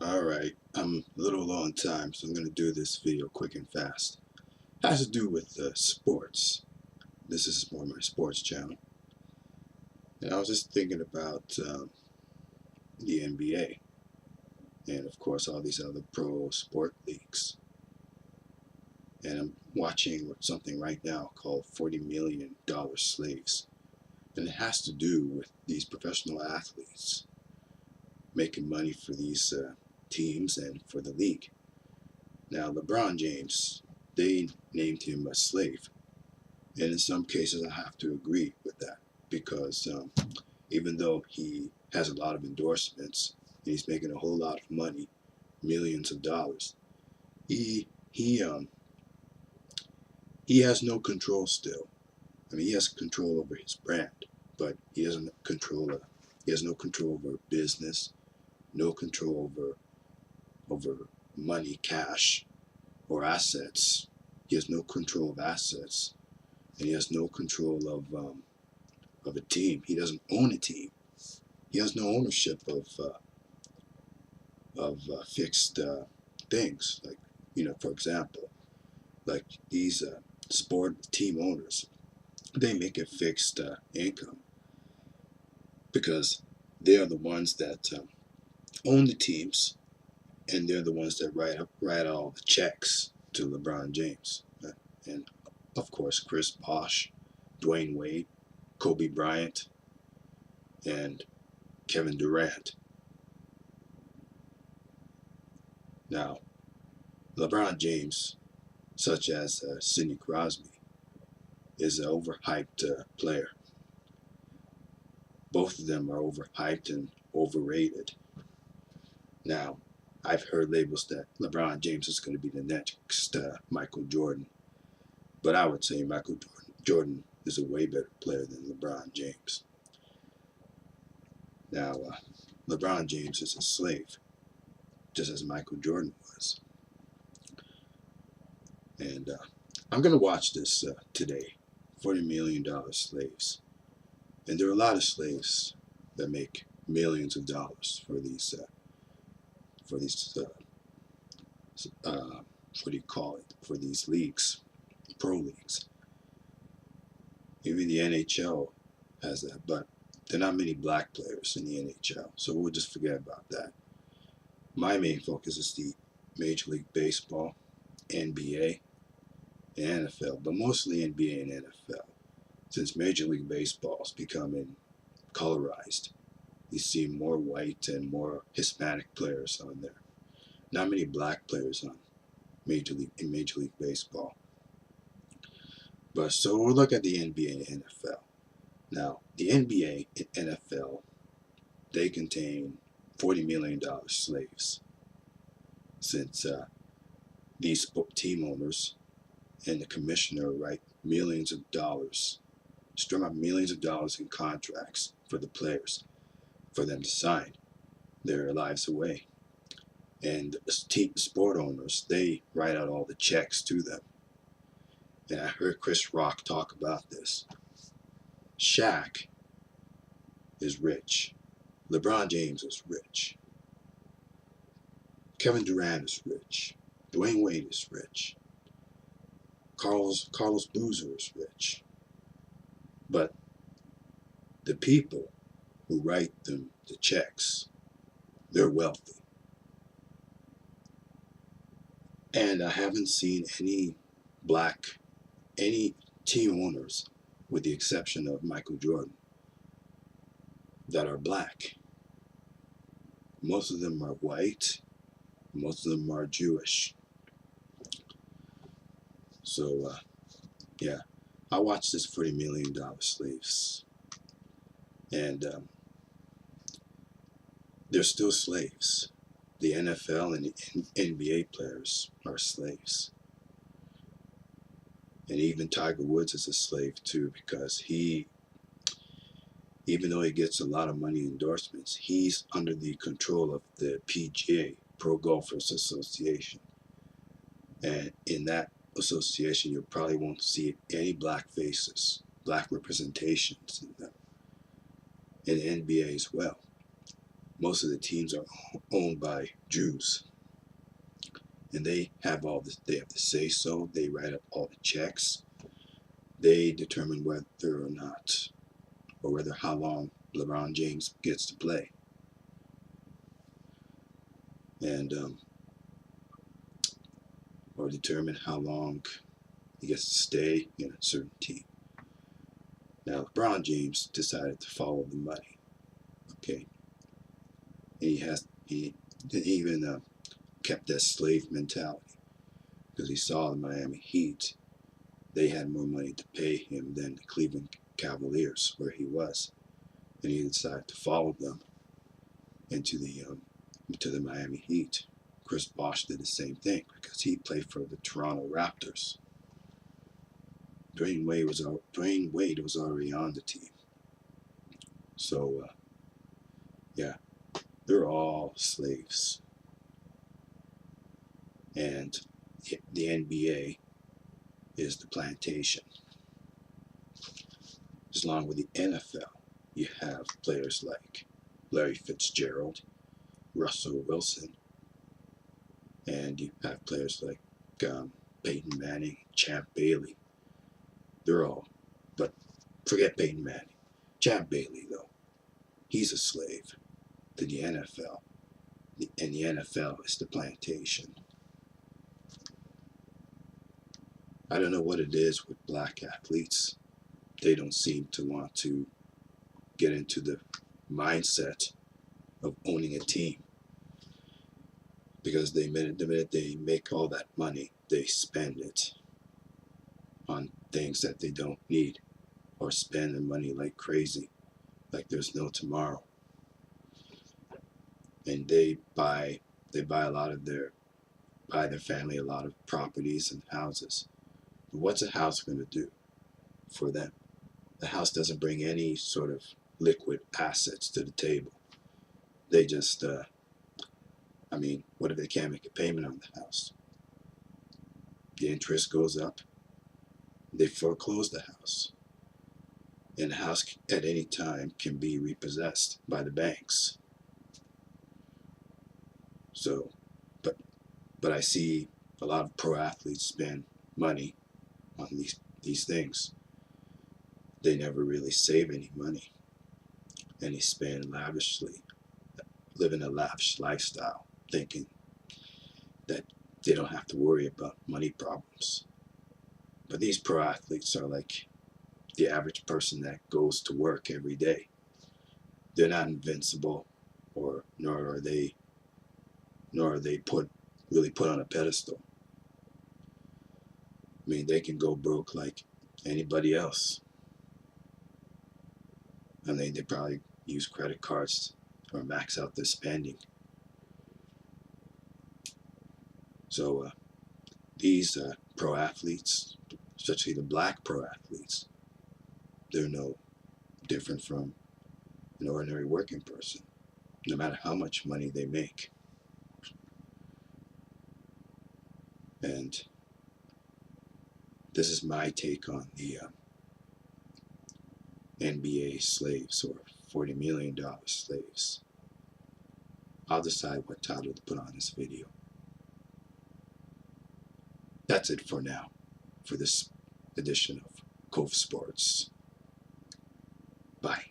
Alright, I'm a little low on time, so I'm going to do this video quick and fast. It has to do with sports. This is more my sports channel. And I was just thinking about the NBA and, of course, all these other pro sport leagues. And I'm watching something right now called $40 million Slaves. And it has to do with these professional athletes making money for these teams and for the league. Now, LeBron James, they named him a slave. And in some cases, I have to agree with that because even though he has a lot of endorsements and he's making a whole lot of money, millions of dollars, he he um he has no control still. I mean, he has control over his brand, but he has no control over business, no control over money, cash, or assets. He has no control of assets, and he has no control of a team. He doesn't own a team. He has no ownership of fixed things. Like, for example, like these sport team owners, they make a fixed income because they are the ones that own the teams, and they're the ones that write all the checks to LeBron James, and of course Chris Bosh, Dwayne Wade, Kobe Bryant, and Kevin Durant. Now, LeBron James, such as Sidney Crosby, is an overhyped player. Both of them are overhyped and overrated. Now, I've heard labels that LeBron James is going to be the next Michael Jordan, but I would say Michael Jordan is a way better player than LeBron James. Now, LeBron James is a slave, just as Michael Jordan was. And I'm going to watch this today, $40 million slaves. And there are a lot of slaves that make millions of dollars for these what do you call it? For these leagues, pro leagues. Even the NHL has that, but there are not many black players in the NHL, so we'll just forget about that. My main focus is the Major League Baseball, NBA, and NFL, but mostly NBA and NFL. Since Major League Baseball is becoming colorized, you see more white and more Hispanic players on there. Not many black players on Major League Baseball. But so we'll look at the NBA and NFL. Now, the NBA and NFL, they contain $40 million slaves, since these team owners and the commissioner write millions of dollars, strum up millions of dollars in contracts for the players, for them to sign their lives away. And the sport owners, they write out all the checks to them. And I heard Chris Rock talk about this. Shaq is rich. LeBron James is rich. Kevin Durant is rich. Dwayne Wade is rich. Carlos Boozer is rich. But the people who write them the checks, they're wealthy. And I haven't seen any team owners, with the exception of Michael Jordan, that are black. Most of them are white. Most of them are Jewish. So, yeah, I watched this $40 million slaves. And they're still slaves. The NFL and the NBA players are slaves. And even Tiger Woods is a slave too, because even though he gets a lot of money endorsements, he's under the control of the PGA, Pro Golfers Association. And in that association, you probably won't see any black faces, black representations in the NBA as well. most of the teams are owned by Jews, and they have all this. They have to say so. They write up all the checks. They determine whether or not, or whether how long LeBron James gets to play, and or determine how long he gets to stay in a certain team. Now, LeBron James decided to follow the money. Okay, and he even kept that slave mentality because he saw the Miami Heat. They had more money to pay him than the Cleveland Cavaliers, where he was, and he decided to follow them into the Miami Heat. Chris Bosh did the same thing because he played for the Toronto Raptors. Dwayne Wade was already on the team, so yeah, they're all slaves, and the NBA is the plantation. Just along with the NFL, you have players like Larry Fitzgerald, Russell Wilson, and you have players like Peyton Manning, Champ Bailey. They're all, but forget Peyton Manning. Champ Bailey, though, he's a slave to the NFL, and the NFL is the plantation. I don't know what it is with black athletes. They don't seem to want to get into the mindset of owning a team, because the minute they make all that money, they spend it on things that they don't need, or spend the money like crazy, like there's no tomorrow. And they buy a lot of buy their family a lot of properties and houses. But what's a house going to do for them? The house doesn't bring any sort of liquid assets to the table. They just, what if they can't make a payment on the house? The interest goes up. They foreclose the house. And the house at any time can be repossessed by the banks. So, but I see a lot of pro athletes spend money on these things. They never really save any money, and they spend lavishly, living a lavish lifestyle, thinking that they don't have to worry about money problems. But these pro athletes are like the average person that goes to work every day. They're not invincible, or nor are they really put on a pedestal. They can go broke like anybody else. They probably use credit cards or max out their spending. So these pro athletes, especially the black pro athletes, they're no different from an ordinary working person, no matter how much money they make. And this is my take on the NBA slaves, or $40 million slaves. I'll decide what title to put on this video. That's it for now, for this edition of Cove Sports. Bye.